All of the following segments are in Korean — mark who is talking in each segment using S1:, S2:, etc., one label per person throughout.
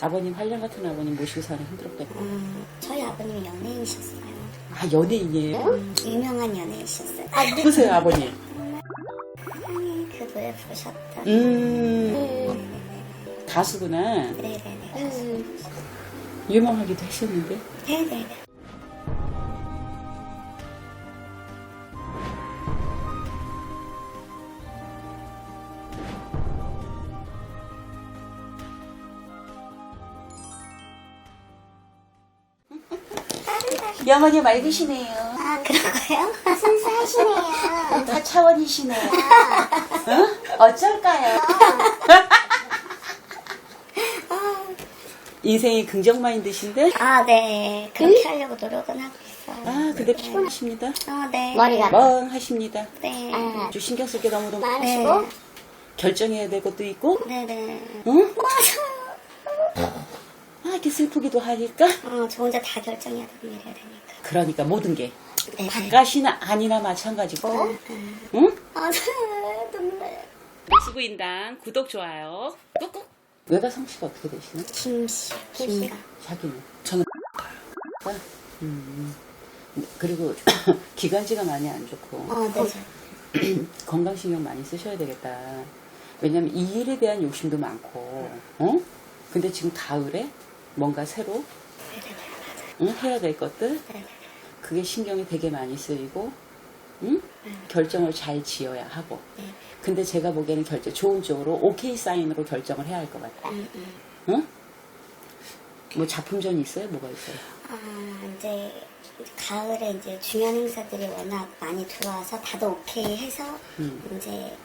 S1: 아버님, 한량 같은 아버님 모시고 사는 힘들었겠다.
S2: 저희 아버님이 연예인이셨어요.
S1: 아, 연예인이에요?
S2: 유명한 연예인이셨어요.
S1: 누구세요, 아버님?
S2: 사랑의 그 노래 부르셨던.
S1: 가수구나.
S2: 네네네. 가수.
S1: 유명하기도 하셨는데.
S2: 네네네.
S1: 영원히 맑으시네요.
S2: 아, 그런가요? 순수하시네요.
S1: 다 차원이시네요. 응? 어쩔까요? 인생이 긍정 마인드신데?
S2: 아, 네. 그렇게 하려고 노력은 하고 있어요.
S1: 아, 근데 피곤하십니다.
S2: 아, 네.
S3: 머리가
S1: 멍하십니다.
S2: 네.
S1: 좀 신경 쓸 게 너무
S3: 많으시고
S2: 네.
S1: 결정해야 될 것도 있고,
S2: 네네.
S1: 응?
S2: 맞아요.
S1: 아, 이렇게 슬프기도 하니까.
S2: 저 혼자 다 결정해야 되고 이래야 되니까.
S1: 그러니까 모든 게
S2: 네.
S1: 바깥이나 아니나 마찬가지고. 응?
S2: 아, 눈물.
S1: 수구인당 구독, 좋아요 꾹꾹. 외가 성씨가 어떻게 되시나?
S2: 김씨. 김씨가.
S1: 자기는? 저는 그리고 기관지가 많이 안 좋고
S2: 네.
S1: 건강신경 많이 쓰셔야 되겠다. 왜냐면 이 일에 대한 욕심도 많고, 어? 근데 지금 가을에 뭔가 새로 응? 해야 될 것들, 그게 신경이 되게 많이 쓰이고, 응? 결정을 잘 지어야 하고. 근데 제가 보기에는 좋은 쪽으로 오케이 사인으로 결정을 해야 할 것 같다. 응? 뭐 작품전이 있어요? 뭐가 있어요?
S2: 이제 가을에 이제 중요한 행사들이 워낙 많이 들어와서 다들 오케이 해서 이제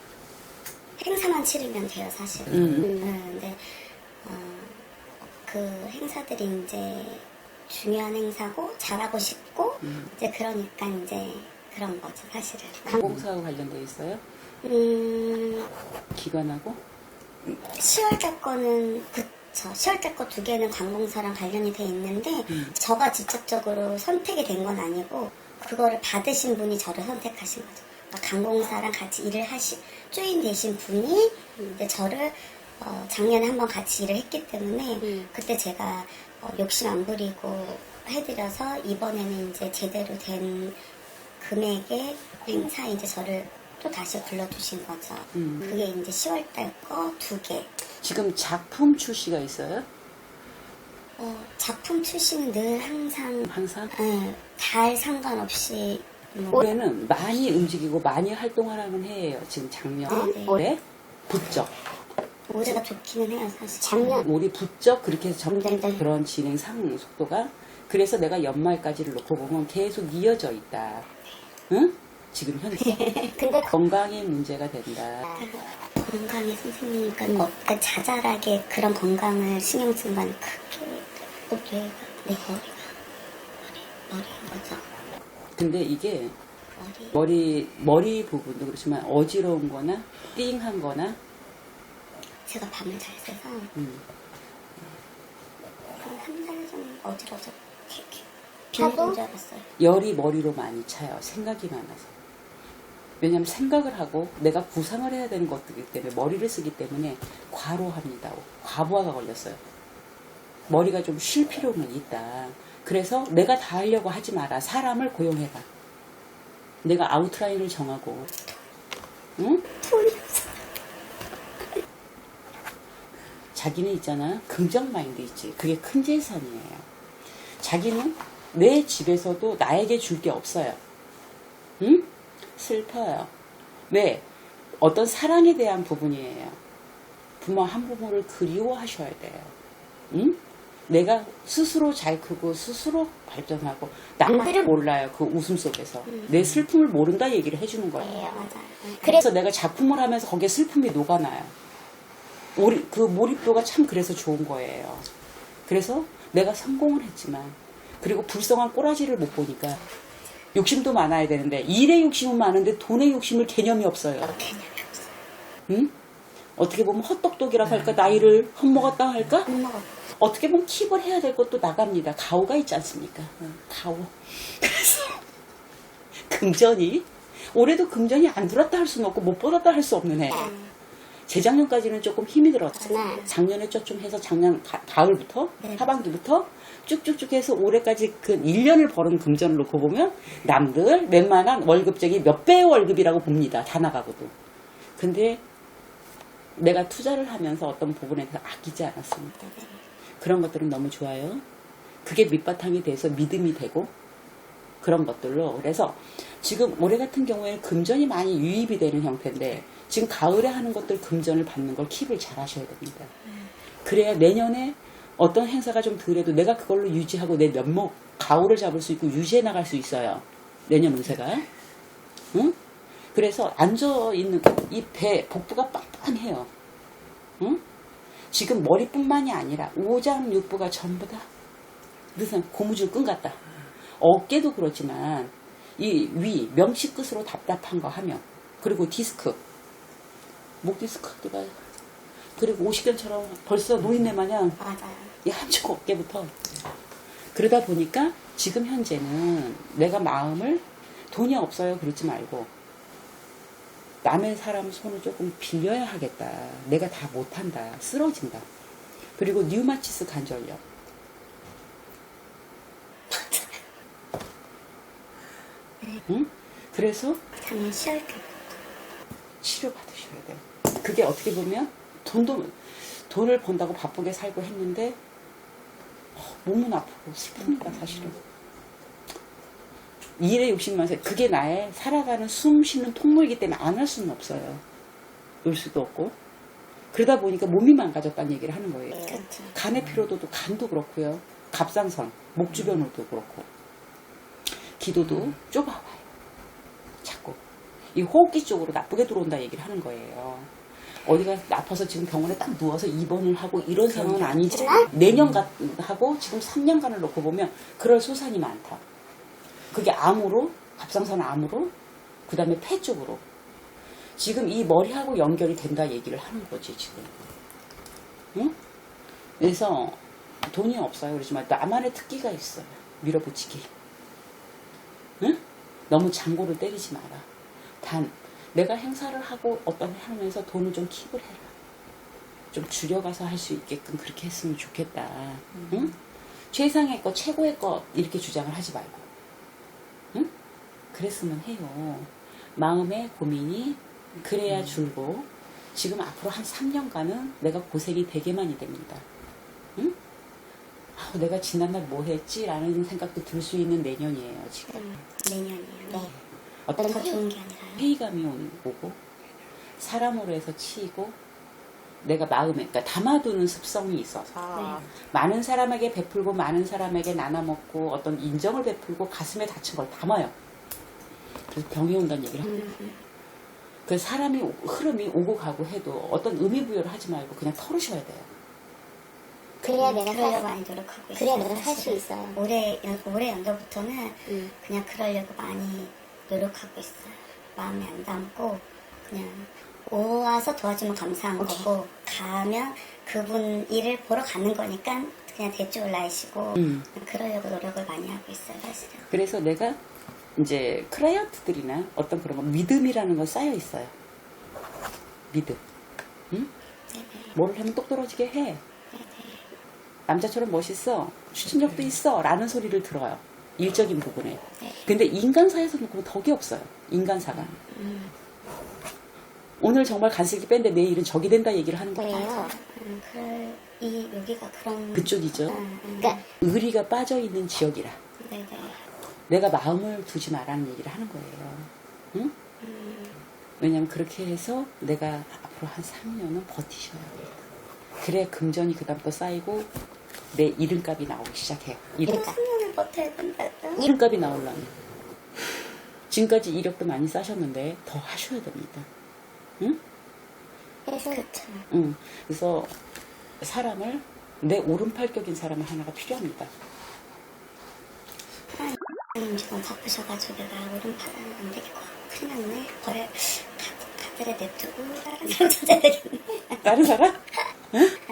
S2: 행사만 치르면 돼요, 사실. 근데 그 행사들이 이제 중요한 행사고 잘하고 싶고 이제 그러니까 이제 그런 거죠, 사실은.
S1: 공사하고 관련돼 있어요?
S2: 10월
S1: 기관하고?
S2: 달 거는 그쵸. 10월 달 거 두 개는 관공서랑 관련이 돼 있는데 저가 직접적으로 선택이 된 건 아니고 그거를 받으신 분이 저를 선택하신 거죠. 그러니까 관공사랑 같이 일을 조인 되신 분이 이제 저를 작년에 한번 같이 일을 했기 때문에 그때 제가 욕심 안 부리고 해드려서 이번에는 이제 제대로 된 금액의 행사에 이제 저를 또 다시 불러주신 거죠. 그게 이제 10월 달 거 두 개.
S1: 지금 작품 출시가 있어요?
S2: 작품 출시는 늘 항상
S1: 항상?
S2: 달 상관없이
S1: 올해는 많이 움직이고 많이 활동하라는 해예요. 지금 작년.
S2: 네.
S1: 올해 부쩍.
S2: 올해가 좋기는 해요, 사실.
S3: 작년
S1: 올해 부쩍 그렇게 점점 그런 진행 상 속도가. 그래서 내가 연말까지를 놓고 보면 계속 이어져 있다. 응? 지금 현재.
S2: 근데
S1: 건강에 문제가 된다.
S2: 건강이 선생님이니까 뭐 자잘하게 그런 건강을 신경 쓴 건 크게 뇌가 내 머리인 거죠.
S1: 근데 이게
S2: 머리.
S1: 머리 부분도 그렇지만 어지러운 거나 띵한 거나
S2: 제가 밤을 잘 새서 한 달 좀 어지러워서
S3: 저도?
S2: 줄 알았어요.
S1: 열이 머리로 많이 차요. 생각이 많아서. 왜냐면 생각을 하고 내가 구상을 해야 되는 것들이기 때문에 머리를 쓰기 때문에 과로합니다. 과부하가 걸렸어요. 머리가 좀 쉴 필요는 있다. 그래서 내가 다 하려고 하지 마라. 사람을 고용해봐. 내가 아웃라인을 정하고. 응?
S2: 돈이 없어.
S1: 자기는 있잖아. 긍정 마인드 있지. 그게 큰 재산이에요. 자기는 내 집에서도 나에게 줄 게 없어요. 응? 슬퍼요. 왜? 어떤 사랑에 대한 부분이에요. 부모 한 부모를 그리워하셔야 돼요. 응? 내가 스스로 잘 크고 스스로 발전하고 남들을 몰라요. 그 웃음 속에서. 내 슬픔을 모른다 얘기를 해주는 거예요.
S2: 네, 맞아요.
S1: 그래서 내가 작품을 하면서 거기에 슬픔이 녹아나요. 그 몰입도가 참 그래서 좋은 거예요. 그래서 내가 성공을 했지만 그리고 불쌍한 꼬라지를 못 보니까 욕심도 많아야 되는데 일의 욕심은 많은데 돈의 욕심을 개념이 없어요.
S2: 개념이 없어.
S1: 응? 어떻게 보면 헛똑똑이라고 할까? 나이를 헛먹었다 할까?
S2: 못 먹어.
S1: 어떻게 보면 킵을 해야 될 것도 나갑니다. 가오가 있지 않습니까? 가오. 그래서 금전이 올해도 금전이 안 들었다 할 수는 없고 못 벌었다 할 수 없는 해. 재작년까지는 조금 힘이 들었어.
S3: 네.
S1: 작년에 좀 해서 작년 가을부터
S2: 네.
S1: 하반기부터 쭉쭉쭉 해서 올해까지 그 1년을 벌은 금전을 놓고 보면 남들 웬만한 월급쟁이 몇 배의 월급이라고 봅니다. 다 나가고도. 근데 내가 투자를 하면서 어떤 부분에 대해서 아끼지 않았습니다. 그런 것들은 너무 좋아요. 그게 밑바탕이 돼서 믿음이 되고 그런 것들로. 그래서 지금 올해 같은 경우에는 금전이 많이 유입이 되는 형태인데 지금 가을에 하는 것들 금전을 받는 걸 킵을 잘 하셔야 됩니다. 그래야 내년에 어떤 행사가 좀 덜해도 내가 그걸로 유지하고 내 면목, 가오를 잡을 수 있고 유지해 나갈 수 있어요. 내년 운세가. 응? 그래서 앉아있는 이 배, 복부가 빡빡해요. 응? 지금 머리뿐만이 아니라 오장육부가 전부 다 무슨 고무줄 끈 같다. 어깨도 그렇지만 이 위, 명치 끝으로 답답한 거 하면 그리고 디스크, 목 디스크가 그리고 오십견처럼 벌써 노인네 마냥
S2: 맞아요.
S1: 이 한쪽 어깨부터. 그러다 보니까 지금 현재는 내가 마음을 돈이 없어요 그러지 말고 남의 사람 손을 조금 빌려야 하겠다. 내가 다 못한다. 쓰러진다. 그리고 뉴마치스 관절염. 응? 그래서
S2: 작년 10월 때
S1: 치료받으셔야 돼요. 그게 어떻게 보면 돈을 번다고 바쁘게 살고 했는데 몸은 아프고 슬픕니다. 사실은. 일에 욕심만 세. 그게 나의 살아가는 숨 쉬는 통로이기 때문에 안 할 수는 없어요. 놀 수도 없고. 그러다 보니까 몸이 망가졌다는 얘기를 하는 거예요.
S2: 그렇죠.
S1: 간의 피로도도 간도 그렇고요. 갑상선, 목 주변으로도 그렇고. 기도도 좁아와요. 자꾸. 이 호흡기 쪽으로 나쁘게 들어온다 얘기를 하는 거예요. 어디가 아파서 지금 병원에 딱 누워서 입원을 하고 이런 상황은 아니지만 내년 하고 지금 3년간을 놓고 보면 그럴 소산이 많다. 그게 암으로, 갑상선 암으로, 그 다음에 폐 쪽으로. 지금 이 머리하고 연결이 된다 얘기를 하는 거지, 지금. 응? 그래서 돈이 없어요. 그러지만 나만의 특기가 있어요. 밀어붙이기. 응? 너무 장고를 때리지 마라. 단, 내가 행사를 하고 어떤 하면서 돈을 좀 킵을 해라. 좀 줄여가서 할 수 있게끔 그렇게 했으면 좋겠다. 응? 최상의 것, 최고의 것 이렇게 주장을 하지 말고. 응? 그랬으면 해요. 마음의 고민이 그래야 줄고 지금 앞으로 한 3년간은 내가 고생이 되게 많이 됩니다. 응? 아, 내가 지난날 뭐 했지? 라는 생각도 들 수 있는 내년이에요. 지금.
S2: 내년이에요. 네.
S1: 어떤
S2: 더 좋은 게 아니라요.
S1: 회의감이 오고 사람으로 해서 치이고 내가 마음에 그러니까 담아두는 습성이 있어서 많은 사람에게 베풀고 많은 사람에게 나눠 먹고 어떤 인정을 베풀고 가슴에 닫힌 걸 담아요. 그래서 병이 온다는 얘기를 합니다. 그 사람이 흐름이 오고 가고 해도 어떤 의미 부여를 하지 말고 그냥 털으셔야 돼요.
S3: 그래야 내가
S2: 그러려고 많이 노력하고 있어요.
S3: 그래야 내가 살 수
S2: 사실은.
S3: 있어요.
S2: 올해 연도부터는
S3: 응.
S2: 그냥 그러려고 많이 노력하고 있어요. 마음에 안 담고 그냥 와서 도와주면 감사한
S3: 오케이.
S2: 거고 가면 그분 일을 보러 가는 거니까 그냥 대쪽을 나이시고 그러려고 노력을 많이 하고 있어요. 사실은.
S1: 그래서 내가 이제 클라이언트들이나 어떤 그런 거 믿음이라는 건 쌓여 있어요. 믿음. 응? 뭐를 하면 똑 떨어지게 해. 남자처럼 멋있어. 추진력도 있어. 라는 소리를 들어요. 일적인 부분에. 근데 인간사에서는 그거 덕이 없어요. 인간사가. 오늘 정말 간슬기 뺀데 내일은 적이 된다 얘기를 하는 거예요.
S3: 그래요.
S2: 여기가 그런
S1: 그쪽이죠.
S3: 그러니까
S1: 의리가 빠져있는 지역이라.
S2: 네네.
S1: 내가 마음을 두지 말라는 얘기를 하는 거예요. 응? 왜냐면 그렇게 해서 내가 앞으로 한 3년은 버티셔야 돼요. 그래 금전이 그다음부터 쌓이고 내 이름값이 나오기 시작해요. 이름값.
S2: 3년을 버텨야 된다고요?
S1: 이름값이 나오려면 지금까지 이력도 많이 쌓으셨는데 더 하셔야 됩니다. 응?
S3: 그래서
S2: 그렇죠.
S1: 응. 그래서 사람을 내 오른팔격인 사람을 하나가 필요합니다.
S2: 하나님 지금 바쁘셔가지고 내가 오른팔은 안 되겠고 큰일 났네. 가들에 냅두고 다른 사람 찾아야 되겠네.
S1: 다른 사람?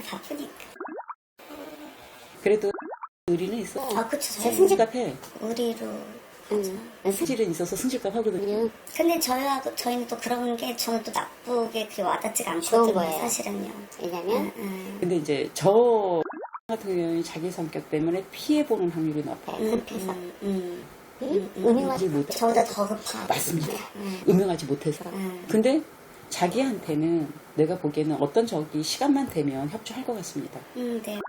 S2: 바쁘니까.
S1: 그래도 의리는 있어.
S2: 그쵸.
S1: 승지갑해.
S2: 우리로
S1: 승질은 있어서 승질값 하거든요.
S2: 근데 저희는 또 그런 게 저는 또 나쁘게 그렇게 와닿지가
S3: 좋은
S2: 않거든요.
S3: 거예요.
S2: 사실은요.
S3: 왜냐면
S1: 근데 이제 저 같은 경우는 자기 성격 때문에 피해보는 확률이 높아요.
S2: 급해서.
S3: 음흉하지
S1: 못
S2: 저보다 더 급하고.
S1: 맞습니다. 음흉하지 못해서. 근데 자기한테는 내가 보기에는 어떤 적이 시간만 되면 협조할 것 같습니다.
S2: 네.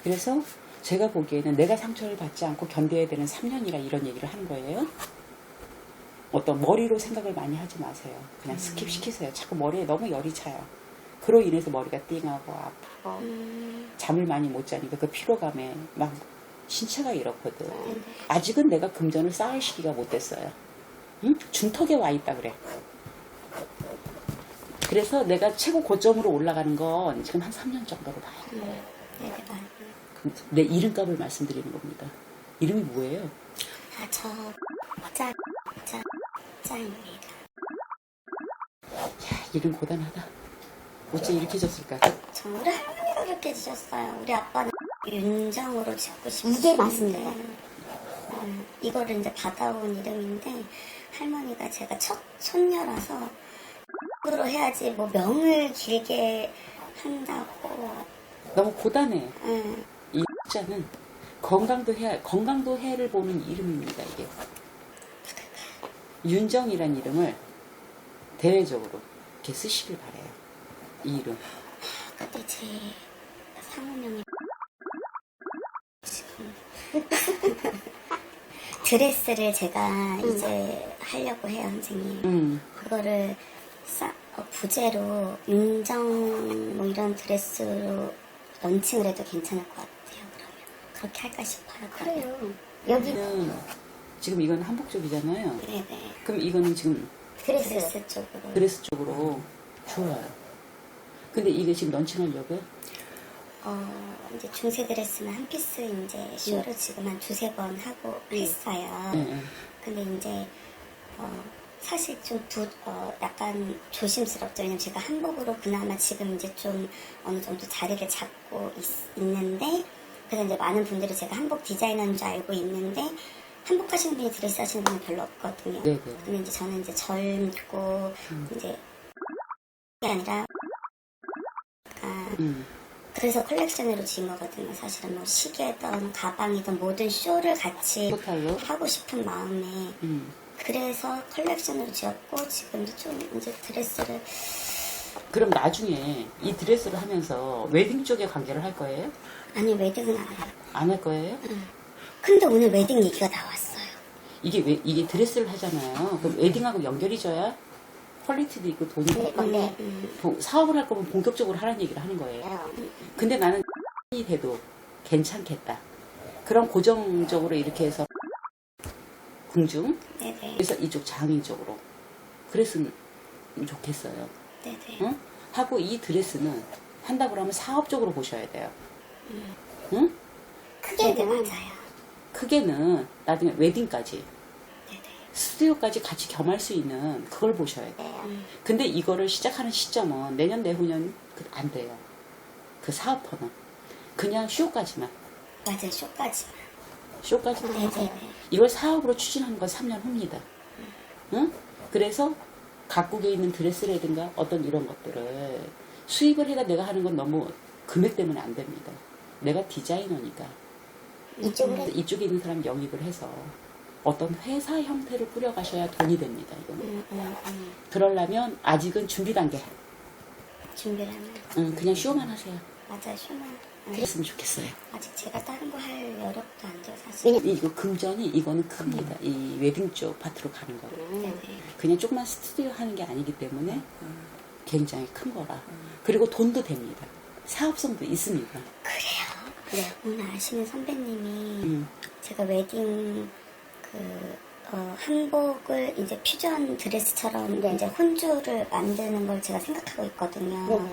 S1: 그래서 제가 보기에는 내가 상처를 받지 않고 견뎌야 되는 3년이라 이런 얘기를 하는 거예요. 어떤 머리로 생각을 많이 하지 마세요. 그냥 스킵시키세요. 자꾸 머리에 너무 열이 차요. 그로 인해서 머리가 띵하고 아프고 잠을 많이 못 자니까 그 피로감에 막 신체가 이렇거든. 아직은 내가 금전을 쌓을 시기가 못 됐어요. 응? 중턱에 와 있다 그래. 그래서 내가 최고 고점으로 올라가는 건 지금 한 3년 정도로 봐요.
S2: 네, 맞아요.
S1: 내 이름값을 말씀드리는 겁니다. 이름이 뭐예요?
S2: 짱입니다.
S1: 야, 이름 고단하다. 어째 이렇게 졌을까?
S2: 우리 할머니가 그렇게 지셨어요. 우리 아빠는 윤정으로 짓고 싶어요.
S3: 이게 맞습니다.
S2: 이거를 이제 받아온 이름인데 할머니가 제가 첫 손녀라서 으로 해야지 뭐 명을 길게 한다고.
S1: 너무 고단해.
S2: 응.
S1: 이 자는 건강도 해를 보는 이름입니다. 이게 윤정이란 이름을 대외적으로 이렇게 쓰시길 바래요. 이 이름.
S2: 근데 제 상호명이 지금 드레스를 제가 이제 하려고 해요, 선생님. 그거를 부제로 윤정 뭐 이런 드레스로 런칭을 해도 괜찮을 것 같아요. 그러면 그렇게 할까 싶어요.
S3: 그래요. 여기
S1: 지금 이건 한복 쪽이잖아요.
S2: 네네.
S1: 그럼 이거는 지금
S2: 드레스 쪽으로.
S1: 드레스 쪽으로 좋아요. 근데 이게 지금 런칭하려고요?
S2: 이제 중세 드레스는 한 피스 이제 쇼를 지금 한 두세 번 하고 했어요.
S1: 네.
S2: 근데 이제 사실 좀 약간 조심스럽죠. 왜냐면 제가 한복으로 그나마 지금 이제 좀 어느 정도 자리를 잡고 있는데, 그래서 이제 많은 분들이 제가 한복 디자이너인 줄 알고 있는데, 한복 하시는 분이 드레스 하시는 분이 별로 없거든요.
S1: 네네.
S2: 근데 이제 저는 이제 젊고, 이제, 그게 아니라, 그래서 컬렉션으로 지은 거거든요. 사실은 뭐 시계든 가방이든 모든 쇼를 같이
S1: 토탈로?
S2: 하고 싶은 마음에 그래서 컬렉션으로 지었고 지금도 좀 이제 드레스를
S1: 그럼 나중에 이 드레스를 하면서 웨딩 쪽에 관계를 할 거예요?
S2: 아니 웨딩은 안 해요.
S1: 안 할 거예요?
S2: 근데 오늘 웨딩 얘기가 나왔어요.
S1: 이게 드레스를 하잖아요. 그럼 웨딩하고 연결이 져야 퀄리티도 있고 돈이 있고 사업을 할 거면 본격적으로 하라는 얘기를 하는 거예요. 근데 나는 이 돼도 괜찮겠다. 그럼 고정적으로 이렇게 해서 궁중
S2: 네네.
S1: 그래서 이쪽 장인 쪽으로 그랬으면 좋겠어요.
S2: 네네.
S1: 응? 하고 이 드레스는 한다고 하면 사업적으로 보셔야 돼요. 응?
S2: 크게는 맞아요.
S1: 크게는 나중에 웨딩까지
S2: 네네.
S1: 스튜디오까지 같이 겸할 수 있는 그걸 보셔야 돼요. 근데 이거를 시작하는 시점은 내년 내후년 안 돼요. 그 사업화는 그냥 쇼까지만
S2: 맞아요. 쇼까지만.
S1: 쇼까지만 이걸 사업으로 추진하는 건 3년 후입니다. 응? 그래서 각국에 있는 드레스라든가 어떤 이런 것들을 수입을 해가 내가 하는 건 너무 금액 때문에 안 됩니다. 내가 디자이너니까 이쪽에 있는 사람 영입을 해서 어떤 회사 형태를 꾸려가셔야 돈이 됩니다. 이거는. 그러려면 아직은 준비 단계.
S2: 준비를 하면.
S1: 그냥 쇼만 하세요.
S2: 맞아요. 쇼만.
S1: 그랬으면 좋겠어요.
S2: 아직 제가 다른 거 할 여력도 안 돼요. 사실.
S1: 이거 금전이 이거는 큽니다. 이 웨딩 쪽 파트로 가는 거.
S2: 네네.
S1: 그냥 조그만 스튜디오 하는 게 아니기 때문에 굉장히 큰 거라. 그리고 돈도 됩니다. 사업성도 있습니다.
S2: 그래요? 네. 오늘 아시는 선배님이 제가 웨딩 한복을 이제 퓨전 드레스처럼 이제 혼주를 만드는 걸 제가 생각하고 있거든요.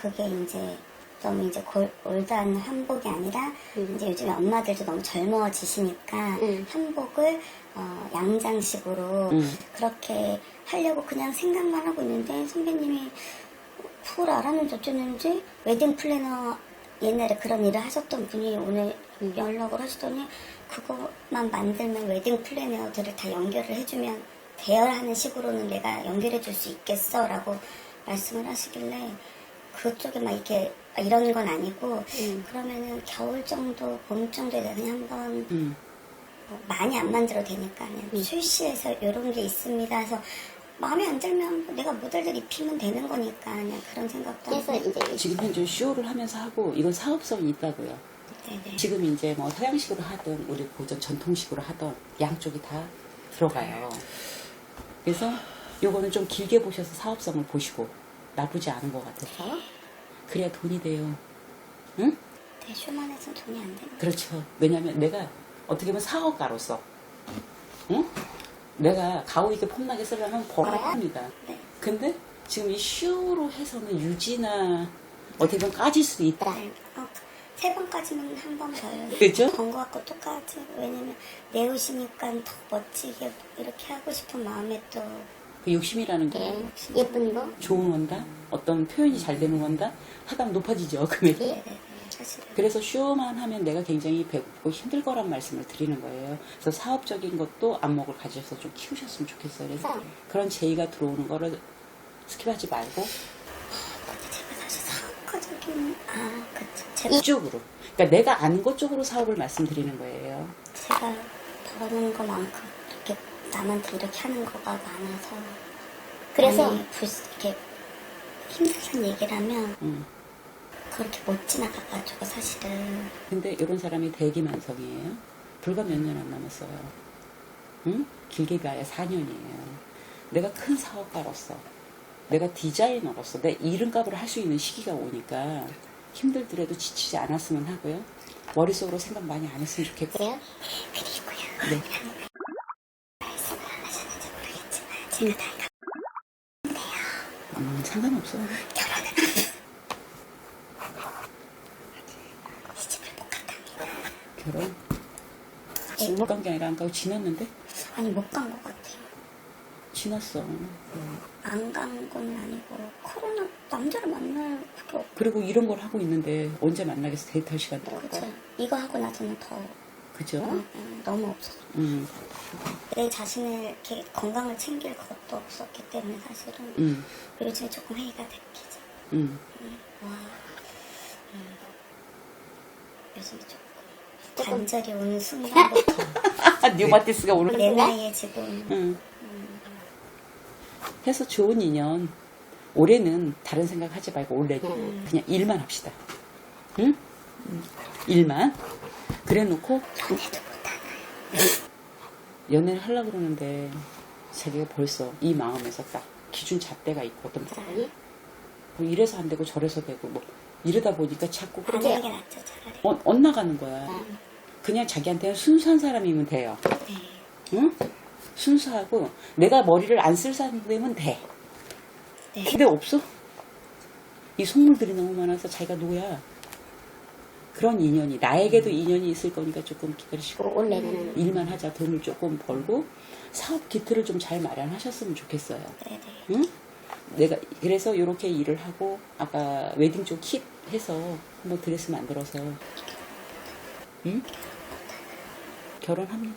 S2: 그게 이제 너무 이제 올드한 한복이 아니라 이제 요즘에 엄마들도 너무 젊어지시니까 한복을 양장식으로 그렇게 하려고 그냥 생각만 하고 있는데 선배님이 그걸 알았는지 어쨌는지 웨딩 플래너 옛날에 그런 일을 하셨던 분이 오늘 연락을 하시더니 그것만 만들면 웨딩 플래너들을 다 연결을 해주면 대여하는 식으로는 내가 연결해 줄 수 있겠어 라고 말씀을 하시길래 그쪽에 막 이렇게 이러는 건 아니고 그러면은 겨울 정도 봄 정도에 그냥 한번 뭐 많이 안 만들어도 되니까 그냥 출시해서 이런 게 있습니다 해서 마음에 안 들면 내가 모델들 입히면 되는 거니까 그냥 그런 생각도
S3: 그래서
S2: 하고.
S3: 이제
S1: 지금 현재 쇼를 하면서 하고 이건 사업성이 있다고요.
S2: 네네.
S1: 지금 이제 뭐 서양식으로 하든 우리 고전 전통식으로 하든 양쪽이 다 들어가요. 그래서 요거는 좀 길게 보셔서 사업성을 보시고 나쁘지 않은 것 같아서 그래야 돈이 돼요. 응?
S2: 대쇼만 해서는 돈이 안 되는
S1: 그렇죠. 왜냐면 내가 어떻게 보면 사업가로서 응? 내가 가오 있게 폼나게 쓰려면 벌어야 합니다.
S2: 네.
S1: 근데 지금 이 쇼로 해서는 유지나 어떻게 보면 까질 수도 있다.
S2: 네. 세 번까지는 한 번 더요.
S1: 그죠?
S2: 번거 갖고 똑같이. 왜냐면 내 옷이니까 더 멋지게 이렇게 하고 싶은 마음에 또
S1: 그 욕심이라는 게
S3: 예, 예쁜 거
S1: 좋은 원다, 어떤 표현이 잘 되는 원다 하다 보면 높아지죠, 금액이.
S2: 네네네. 사실은.
S1: 그래서 쇼만 하면 내가 굉장히 배고프고 힘들 거란 말씀을 드리는 거예요. 그래서 사업적인 것도 안목을 가지셔서 좀 키우셨으면 좋겠어요. 그래서 그런 제의가 들어오는 거를 스킵하지 말고
S2: 제가 사실 사업가적인 그쵸. 제가
S1: 이쪽으로. 그러니까 내가 아는 것 쪽으로 사업을 말씀드리는 거예요.
S2: 제가 버는 것만큼 이렇게 남한테 이렇게 하는 거가 많아서
S3: 그래서
S2: 많이 이렇게 힘들다는 얘기를 하면 그렇게 못 지나가가지고 사실은
S1: 근데 이런 사람이 대기만성이에요. 불과 몇 년 안 남았어요. 응? 길게 가야 4년이에요. 내가 큰 사업가로서, 내가 디자이너로서 내 이름값을 할 수 있는 시기가 오니까 힘들더라도 지치지 않았으면 하고요. 머릿속으로 생각 많이 안 했으면 좋겠고.
S3: 그래요?
S2: 그리고요.
S1: 네.
S2: 말씀을 안 하셨는지 모르겠지만 제가 나이가
S1: 상관없어요.
S2: 시집을 못 갔답니다.
S1: 결혼? 못 간 게 아니라 안 가고 지났는데?
S2: 아니 못 간 것 같아요.
S1: 지났어.
S2: 안 간 건 아니고 코로나 남자를 만날 그게 없고
S1: 그리고 이런 걸 하고 있는데 언제 만나겠어? 데이트할 시간도 없고.
S2: 그죠. 이거 하고 나서는 더
S1: 그죠?
S2: 너무 없었어.
S1: 음,
S2: 내 자신을 이렇게 건강을 챙길 것도 없었기 때문에 사실은 요즘에 조금 회의가 됐기죠. 와, 요즘에 조금 관절이 오는 순간부터
S1: 뉴마티스가 오늘
S2: 내 나이에 지금
S1: 해서 좋은 인연. 올해는 다른 생각 하지 말고 올해는 그냥 일만 합시다. 응? 일만. 그래 놓고
S2: 연애도 못하나요?
S1: 연애를 하려고 그러는데 자기가 벌써 이 마음에서 딱 기준 잣대가 있거든. 뭐 이래서 안 되고 저래서 되고 뭐 이러다 보니까 자꾸
S2: 안 하는 게 낫죠 차라리.
S1: 엇나가는 거야. 그냥 자기한테는 순수한 사람이면 돼요.
S2: 네.
S1: 응? 순수하고 내가 머리를 안 쓸 사람이면 돼.
S2: 네.
S1: 근데 없어. 이 속물들이 너무 많아서 자기가 노야. 그런 인연이 나에게도 인연이 있을 거니까 조금 기다리시고
S3: 원래는
S1: 일만 하자. 돈을 조금 벌고 사업 기틀을 좀 잘 마련하셨으면 좋겠어요.
S2: 네네.
S1: 응? 내가 그래서 이렇게 일을 하고 아까 웨딩 쪽 킷 해서 한번 드레스 만들어서 응? 결혼합니다.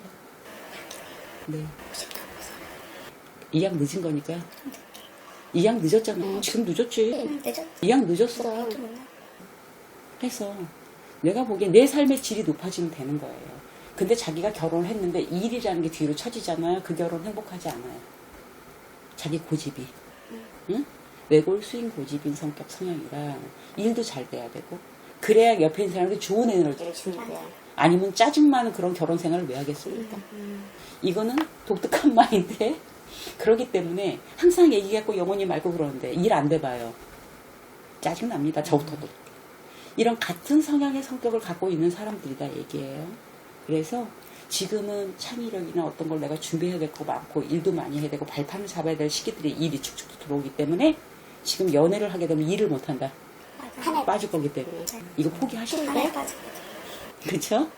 S1: 네. 이양 늦은 거니까. 이양 늦었잖아. 지금 늦었지.
S2: 늦었죠.
S1: 이양 늦었어.
S2: 또 몰라.
S1: 해서 내가 보기엔 내 삶의 질이 높아지면 되는 거예요. 근데 자기가 결혼을 했는데 일이라는 게 뒤로 처지잖아요. 그 결혼 행복하지 않아요. 자기 고집이. 응? 외골 수인 고집인 성격 성향이라 일도 잘 돼야 되고 그래야 옆에 있는 사람한테 좋은 에너지를 주는 거야. 아니면 짜증 많은 그런 결혼 생활을 왜 하겠습니까? 이거는 독특한 마인드에 그러기 때문에 항상 얘기하고 영혼이 말고 그러는데 일 안 돼봐요. 짜증납니다. 저부터도. 이런 같은 성향의 성격을 갖고 있는 사람들이다 얘기예요. 그래서 지금은 창의력이나 어떤 걸 내가 준비해야 될 거 많고 일도 많이 해야 되고 발판을 잡아야 될 시기들이 일이 축축 들어오기 때문에 지금 연애를 하게 되면 일을 못한다.
S2: 맞아요.
S1: 빠질 거기 때문에 이거 포기하실까요?
S2: 하나에 빠져.
S1: 그렇죠?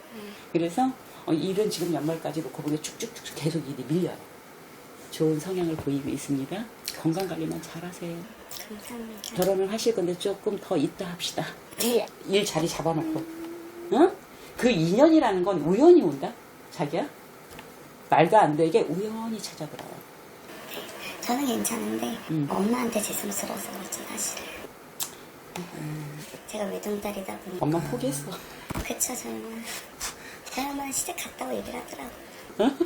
S1: 그래서 일은 지금 연말까지 놓고 보면 쭉쭉쭉 계속 일이 밀려요. 좋은 성향을 보이고 있습니다. 건강 관리만 잘 하세요.
S2: 감사합니다.
S1: 결혼을 하실 건데 조금 더 이따 합시다. 일 자리 잡아놓고. 응? 그 인연이라는 건 우연히 온다? 자기야? 말도 안 되게 우연히 찾아들어요.
S2: 저는 괜찮은데 엄마한테 죄송스러워서 그렇지 사실. 제가 외동딸이다 보니까.
S1: 엄마 포기했어.
S2: 그쵸 저희 엄마는 시댁 갔다고 얘기를 하더라고.
S1: 응?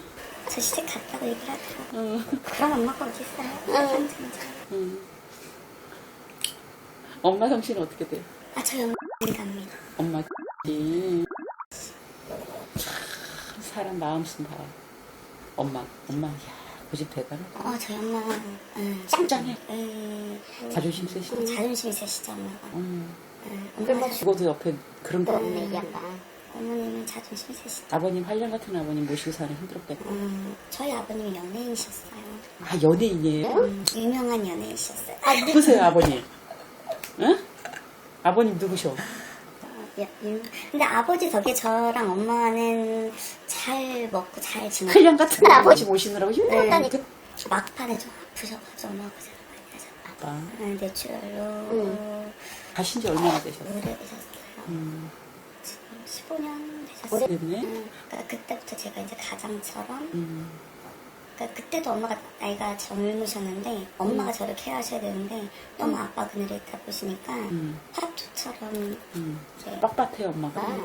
S2: 저 시댁 갔다고 얘기를 하더라고. 그런 엄마가 어디 있어요?
S1: 응. 엄마 성씨는 어떻게 돼요?
S2: 아 저희 엄마 어디 갑니다.
S1: 엄마 참 사람 마음 쓴 봐. 엄마 야 고집 대단하다.
S2: 저희 엄마
S1: 짱짱해.
S2: 네.
S1: 자존심 세시네.
S2: 자존심이 세시죠 엄마가.
S1: 그럼 죽어도 옆에 그런 거.
S3: 그렇네, 이 양반.
S2: 어머님은 자존심이 세시죠.
S1: 아버님 한량 같은 아버님 모시고 사는 힘들었겠다.
S2: 저희 아버님이 연예인이셨어요.
S1: 아 연예인이에요?
S2: 유명한 연예인이셨어요.
S1: 누구세요 아버님? 응? 아버님 누구셔?
S2: 근데 아버지 덕에 저랑 엄마는 잘 먹고 잘 지내고
S1: 한량 같은 아버지 모시느라고 힘들었다니까.
S2: 막판에 좀 아프셔가지고 엄마가 고생 많이 하셨다.
S1: 아,
S2: 뇌출혈로
S1: 가신 지 얼마나 되셨어요?
S2: 오래되셨어요. 지금 15년 되셨어요.
S1: 오래됐네.
S2: 그러니까 그때부터 제가 이제 가장처럼 그러니까 그때도 엄마가 나이가 젊으셨는데 엄마가 저를 케어하셔야 되는데 너무 아빠 그늘에 있다 보시니까 파락조처럼 이제
S1: 빡빡해요 엄마가.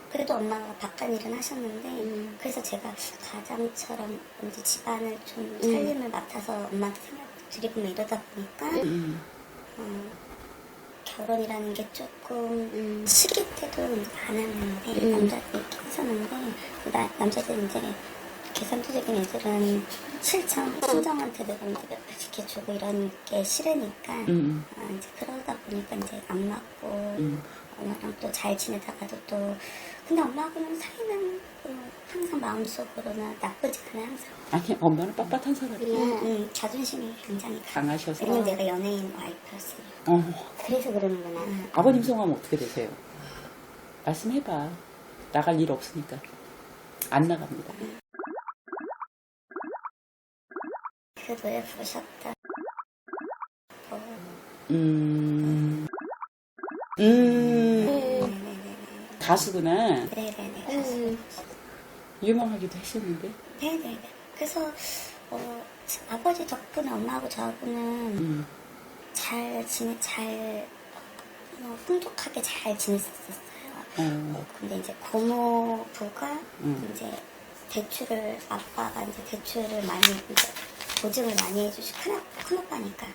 S2: 그래도 엄마가 바깥 일은 하셨는데 그래서 제가 가장처럼 이제 집안을 좀 살림을 맡아서 엄마한테 생각 드리고 이러다 보니까 결혼이라는 게 조금 시기 때도 안 하는데 남자들이 있긴 했었는데 남자들이 이제 계산도적인 애들은 친정한테 내가 이제 몇 표 지켜주고 이런 게 싫으니까 이제 그러다 보니까 이제 안 맞고 엄마랑 또 잘 지내다가도 또 근데 엄마하고는 사이는 항상 마음속으로는 나쁘지 않아요 항상.
S1: 아니 엄마는 빳빳한 사람이에요.
S2: 자존심이 굉장히
S1: 강하셔서.
S2: 왜냐면 내가 연예인 와이프였으니까.
S3: 그래서 그러는구나.
S1: 아버님 성함 어떻게 되세요? 말씀해봐. 나갈 일 없으니까. 안 나갑니다.
S2: 그 노래 부르셨다.
S1: 가수구나.
S2: 네네네.
S1: 유명하기도 하셨는데.
S2: 네네네. 그래서 아버지 덕분에 엄마하고 저하고는 풍족하게 잘 지냈었어요. 근데 이제 고모부가 이제 아빠가 이제 대출을 많이 이제 보증을 많이 해주시고 큰 오빠니까.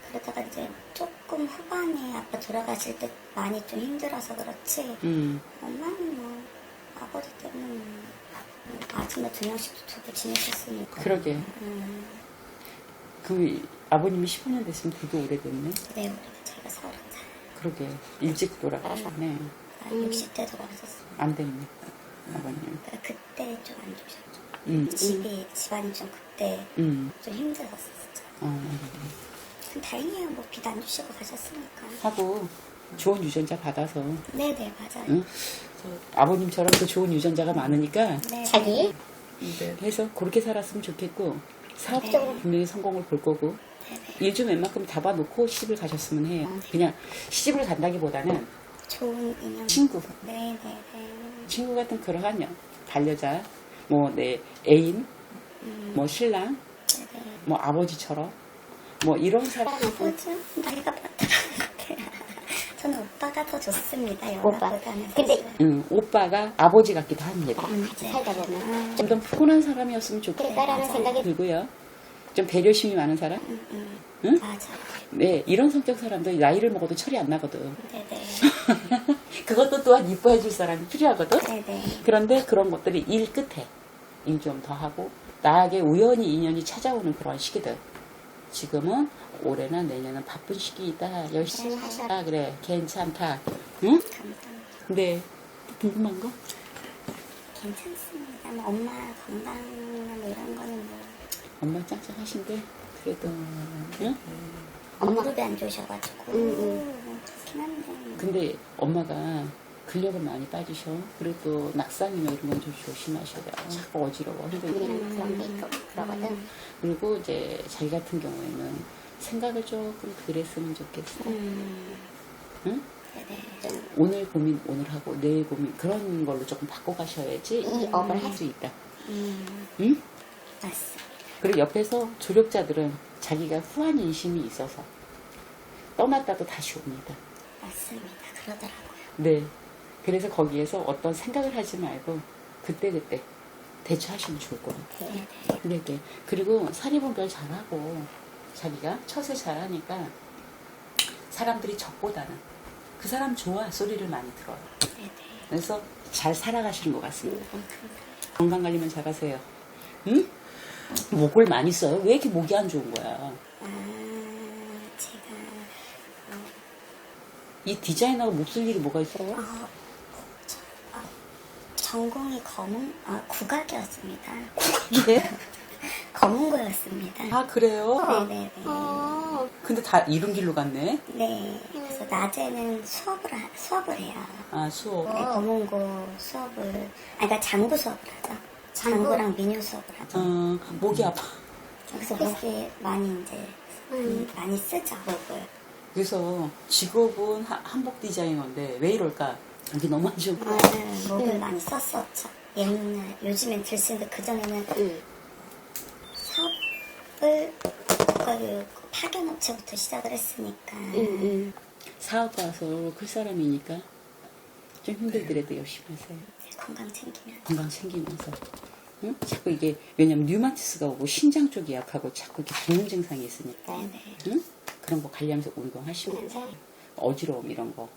S2: 그러다가 이제 조금 후반에 아빠 돌아가실 때 많이 좀 힘들어서 그렇지. 엄마는 뭐 아버지 때문에 아침에 2명씩도 두고 지내셨으니까.
S1: 그러게. 그 아버님이 15년 됐으면 되게 오래됐네.
S2: 네, 오래돼. 제가 30살.
S1: 그러게. 일찍 돌아가셨네.
S2: 60대 돌아가셨어요.
S1: 안 됐네. 아버님.
S2: 그러니까 그때 좀 안 좋으셨죠. 집안이 좀 그때 좀 힘들었었죠. 다행이에요. 뭐 빚 안 주시고 가셨으니까.
S1: 하고 좋은 유전자 받아서.
S2: 네네 맞아요.
S1: 응? 아버님처럼 또 좋은 유전자가 많으니까
S2: 네.
S3: 자기?
S1: 네. 해서 그렇게 살았으면 좋겠고 사업적으로 분명히 성공을 볼 거고 일 좀 웬만큼 잡아놓고 시집을 가셨으면 해요. 그냥 시집을 간다기보다는
S2: 좋은 인연.
S1: 친구.
S2: 네네네.
S1: 친구 같은 그러한 반려자, 뭐 내 애인, 뭐 신랑, 뭐 아버지처럼 뭐 이런 사람.
S2: 아버지 나이가 많다는 것 같아요. 저는 오빠가 더 좋습니다.
S3: 오빠.
S2: 연하보다는.
S3: 근데
S1: 오빠가 아버지 같기도 합니다.
S3: 같이 살다 보면
S1: 좀 더 푸근한 사람이었으면 좋겠다라는
S3: 그럴까라는 생각이
S1: 들고요. 좀 배려심이 많은 사람. 응?
S2: 맞아요.
S1: 네, 이런 성격 사람들 나이를 먹어도 철이 안 나거든.
S2: 네네.
S1: 그것도 또한 이뻐해 줄 사람이 필요하거든.
S2: 네네.
S1: 그런데 그런 것들이 일 끝에 일 좀 더 하고 나에게 우연히 인연이 찾아오는 그런 시기들. 지금은 올해나 내년은 바쁜 시기이다. 열심히 하셔라. 그래. 괜찮다. 응?
S2: 감사합니다.
S1: 근데 궁금한 거?
S2: 괜찮습니다. 뭐 엄마 건강이나 뭐 이런 거는 뭐
S1: 엄마 짱짱하신데 그래도 응?
S2: 무릎이 안 좋으셔가지고 뭐 그렇긴 한데
S1: 근데 엄마가 근력은 많이 빠지셔. 그래도 낙상이나 이런 건 좀 조심하셔야 돼. 자꾸 어지러워. 힘들고.
S3: 그런 게 있고 그러거든.
S1: 그리고 이제 자기 같은 경우에는 생각을 조금 덜 했으면 좋겠어. 응?
S2: 네네.
S1: 오늘 고민 오늘 하고 내일 고민 그런 걸로 조금 바꿔가셔야지
S3: 이 업을
S1: 할 수 있다.
S2: 음,
S1: 응?
S2: 맞습니다.
S1: 그리고 옆에서 조력자들은 자기가 후한 인심이 있어서 떠났다도 다시 옵니다.
S2: 맞습니다. 그러더라고요.
S1: 네. 그래서 거기에서 어떤 생각을 하지 말고 그때그때 대처하시면 좋을 것 같아요.
S2: 네네.
S1: 네. 그리고 사리분별 잘하고 자기가 처세 잘하니까 사람들이 적보다는 그 사람 좋아 소리를 많이 들어요.
S2: 네네.
S1: 그래서 잘 살아가시는 것 같습니다. 건강관리만 잘하세요. 응? 목을 많이 써요? 왜 이렇게 목이 안 좋은 거야?
S2: 제가
S1: 이 디자이너가 목 쓸 일이 뭐가 있어요?
S2: 전공이 국악이었습니다.
S1: 예?
S2: 검은고였습니다.
S1: 아 그래요?
S2: 네네네.
S1: 근데 다 이른 길로 갔네.
S2: 네. 그래서 낮에는 수업을 해요.
S1: 아 수업.
S2: 네, 검은고 수업을, 그러니까 장구 수업을 하죠. 장구랑 민요 수업을 하죠.
S1: 목이 아파.
S2: 그래서 목이 많이 이제 많이 쓰죠, 목을.
S1: 그래서 직업은 한복 디자이너인데 왜 이럴까? 목이 너무 안 좋은 거야.
S2: 목을 많이 썼었죠. 옛날, 요즘엔 들 쓰는데 그전에는 사업을 그 파견업체부터 시작을 했으니까.
S1: 사업가서 클 사람이니까 좀 힘들더라도 열심히 하세요.
S2: 건강 챙기면.
S1: 건강 챙기면서. 응? 자꾸 이게 왜냐면 류마티스가 오고 신장 쪽이 약하고 자꾸 이렇게 붓는 증상이 있으니까.
S2: 네네.
S1: 응? 그런 거 관리하면서 운동하시고 어지러움 이런 거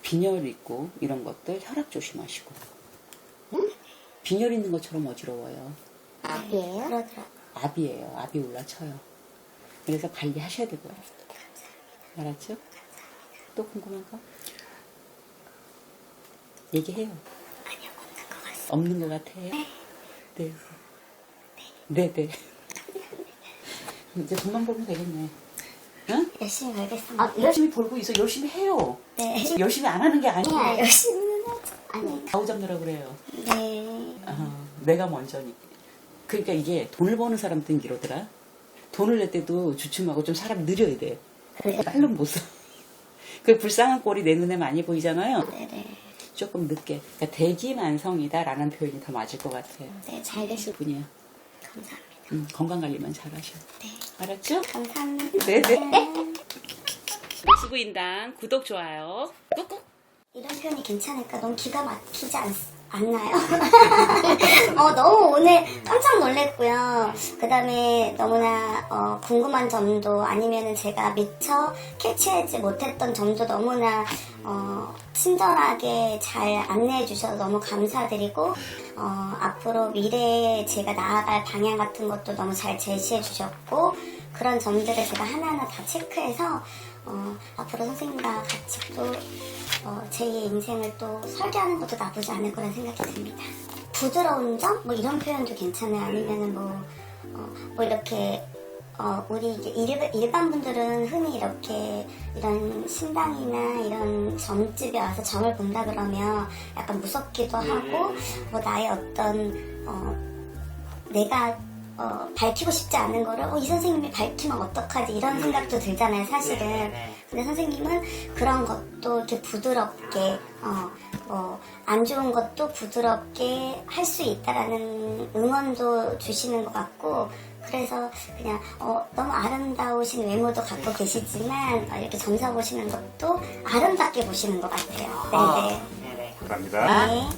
S1: 빈혈 있고 이런 것들 혈압 조심하시고. 응? 빈혈 있는 것처럼 어지러워요.
S3: 압이에요?
S2: 그러더라고요.
S1: 압이에요. 압이 올라쳐요. 그래서 관리하셔야 되고요. 알았죠? 또 궁금한 거? 얘기해요.
S2: 아니요, 없는 것 같습니다.
S1: 없는 것 같아요? 네. 네, 네. 이제 돈만 벌면 되겠네. 응?
S2: 열심히 벌겠습니다.
S1: 열심히 벌고 있어. 열심히 해요.
S2: 네.
S1: 열심히 안 하는 게 아니야.
S2: 열심히는 하죠. 아니.
S1: 가오 잡느라 그래요.
S2: 네.
S1: 내가 먼저니까. 그러니까 이게 돈을 버는 사람들은 이러더라. 돈을 낼 때도 주춤하고 좀 사람이 느려야 돼. 빨리 못 써. 그 불쌍한 꼴이 내 눈에 많이 보이잖아요.
S2: 네네.
S1: 조금 늦게. 그러니까 대기만성이다라는 표현이 더 맞을 것 같아요.
S2: 네,
S3: 잘 되실
S1: 분이야.
S2: 감사합니다.
S1: 건강관리만 잘하셔.
S2: 네.
S1: 알았죠?
S2: 감사합니다.
S1: 네네. 수부인당 구독, 좋아요. 꾹꾹.
S2: 이런 표현이 괜찮을까? 너무 기가 막히지 않나요? 너무 오늘 깜짝 놀랐고요. 그 다음에 너무나 궁금한 점도 아니면은 제가 미처 캐치하지 못했던 점도 너무나 친절하게 잘 안내해 주셔서 너무 감사드리고 앞으로 미래에 제가 나아갈 방향 같은 것도 너무 잘 제시해 주셨고 그런 점들을 제가 하나하나 다 체크해서 앞으로 선생님과 같이 또 제2의 인생을 또 설계하는 것도 나쁘지 않을 거란 생각이 듭니다. 부드러운 점? 뭐 이런 표현도 괜찮아요. 아니면은 뭐 이렇게 우리 이제 일반 분들은 흔히 이렇게 이런 신당이나 이런 점집에 와서 점을 본다 그러면 약간 무섭기도 하고 뭐 나의 어떤 내가 밝히고 싶지 않은 거를 이 선생님이 밝히면 어떡하지 이런 생각도 들잖아요 사실은. 근데 선생님은 그런 것도 이렇게 부드럽게 뭐 안 좋은 것도 부드럽게 할 수 있다라는 응원도 주시는 것 같고 그래서 그냥 너무 아름다우신 외모도 갖고 계시지만 이렇게 점사 보시는 것도 아름답게 보시는 것 같아요. 네네.
S4: 감사합니다.
S2: 네.